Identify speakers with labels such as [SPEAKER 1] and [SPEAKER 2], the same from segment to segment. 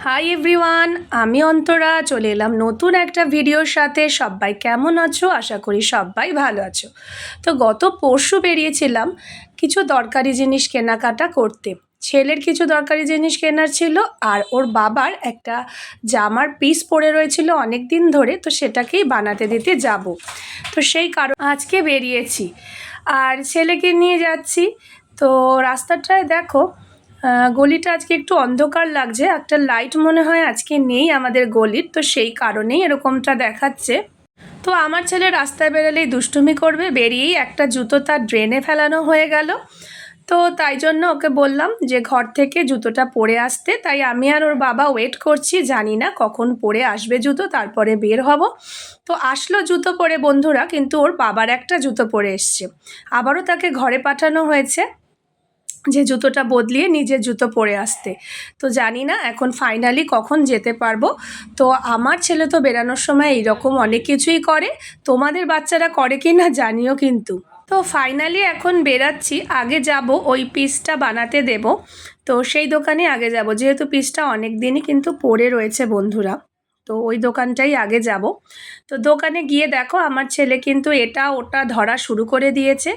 [SPEAKER 1] Hi everyone, আমি অন্তরা চলে এলাম নতুন একটা ভিডিওর সাথে। সবাই কেমন আছো? আশা করি সবাই ভালো আছো। তো গত পরশু বেরিয়েছিলাম কিছু দরকারি জিনিস কেনাকাটা করতে। ছেলের কিছু দরকারি জিনিস কেনার ছিল, আর ওর বাবার একটা জামার পিস পরে রয়েছিল অনেক দিন ধরে, তো সেটাকেই বানাতে দিতে যাব। তো সেই কারণ আজকে বেরিয়েছি আর ছেলেকে নিয়ে যাচ্ছি। তো রাস্তাটায় দেখো, গলিটা আজকে একটু অন্ধকার লাগছে, একটা লাইট মনে হয় আজকে নেই আমাদের গলির, তো সেই কারণেই এরকমটা দেখাচ্ছে। তো আমার ছেলে রাস্তায় বেরোলেই দুষ্টুমি করবে, বেরিয়েই একটা জুতো তার ড্রেনে ফেলানো হয়ে গেল। তো তাই জন্য ওকে বললাম যে ঘর থেকে জুতোটা পরে আসতে, তাই আমি আর ওর বাবা ওয়েট করছি, জানি না কখন পরে আসবে জুতো, তারপরে বের হব। তো আসলো জুতো পরে বন্ধুরা, কিন্তু ওর বাবার একটা জুতো পরে এসছে। আবারও তাকে ঘরে পাঠানো হয়েছে যে জুতোটা বদলিয়ে নিজের জুতো পরে আসতে। তো জানি না এখন ফাইনালি কখন যেতে পারবো। তো আমার ছেলে তো বেরানোর সময় এইরকম অনেক কিছুই করে, তোমাদের বাচ্চারা করে কি না জানিও কিন্তু। তো ফাইনালি এখন বেরাচ্ছি, আগে যাব ওই পিসটা বানাতে দেব। তো সেই দোকানে আগে যাব, যেহেতু পিসটা অনেক দিনই কিন্তু পড়ে রয়েছে বন্ধুরা, তো ওই দোকানটাই আগে যাব। তো দোকানে গিয়ে দেখো আমার ছেলে কিন্তু এটা ওটা ধরা শুরু করে দিয়েছে,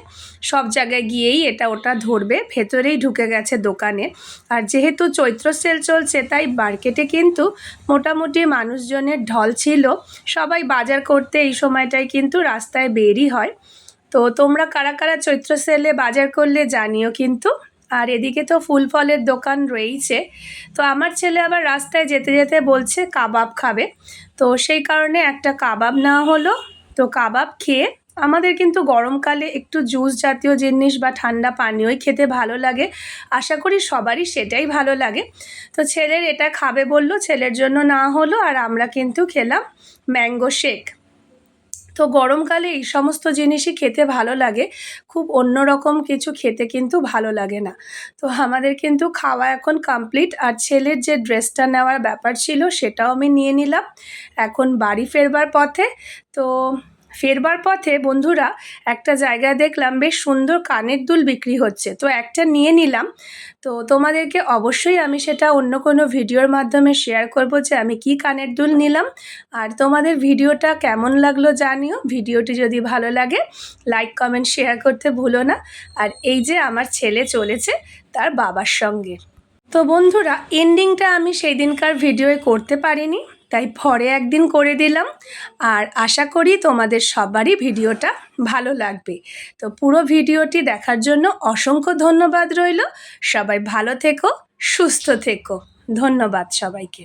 [SPEAKER 1] সব জায়গায় গিয়েই এটা ওটা ধরবে, ভেতরেই ঢুকে গেছে দোকানে। আর যেহেতু চৈত্র সেল চলছে, তাই মার্কেটে কিন্তু মোটামুটি মানুষজনের ঢল ছিল, সবাই বাজার করতে এই সময়টায় কিন্তু রাস্তায় বেরই হয়। তো তোমরা কারা কারা চৈত্র সেলে বাজার করলে জানিও কিন্তু। আর এদিকে তো ফুল ফলের দোকান রয়েইছে। তো আমার ছেলে আবার রাস্তায় যেতে যেতে বলছে কাবাব খাবে, তো সেই কারণে একটা কাবাব নেওয়া হলো। তো কাবাব খেয়ে, আমাদের কিন্তু গরমকালে একটু জুস জাতীয় জিনিস বা ঠান্ডা পানীয়ই খেতে ভালো লাগে, আশা করি সবারই সেটাই ভালো লাগে। তো ছেলের এটা খাবে বললো, ছেলের জন্য নেওয়া হলো, আর আমরা কিন্তু খেলাম ম্যাঙ্গো শেক। তো গরমকালে এই সমস্ত জিনিসই খেতে ভালো লাগে, খুব অন্যরকম কিছু খেতে কিন্তু ভালো লাগে না। তো আমাদের কিন্তু খাওয়া এখন কমপ্লিট, আর ছেলের যে ড্রেসটা নেওয়ার ব্যাপার ছিল সেটাও আমি নিয়ে নিলাম। এখন বাড়ি ফেরবার পথে। তো ফেরবার পথে বন্ধুরা একটা জায়গায় দেখলাম বেশ সুন্দর কানের দুল বিক্রি হচ্ছে, তো একটা নিয়ে নিলাম। তো তোমাদেরকে অবশ্যই আমি সেটা অন্য কোনো ভিডিওর মাধ্যমে শেয়ার করব যে আমি কি কানের দুল নিলাম। আর তোমাদের ভিডিওটা কেমন লাগলো জানিও, ভিডিওটি যদি ভালো লাগে লাইক কমেন্ট শেয়ার করতে ভুলো না। আর এই যে আমার ছেলে চলেছে তার বাবার সঙ্গে। তো বন্ধুরা এন্ডিংটা আমি সেই দিনকার ভিডিওয়ে করতে পারিনি, তাই পরে একদিন করে দিলাম। আর আশা করি তোমাদের সবারই ভিডিওটা ভালো লাগবে। তো পুরো ভিডিওটি দেখার জন্য অসংখ্য ধন্যবাদ রইল। সবাই ভালো থেকো, সুস্থ থেকো। ধন্যবাদ সবাইকে।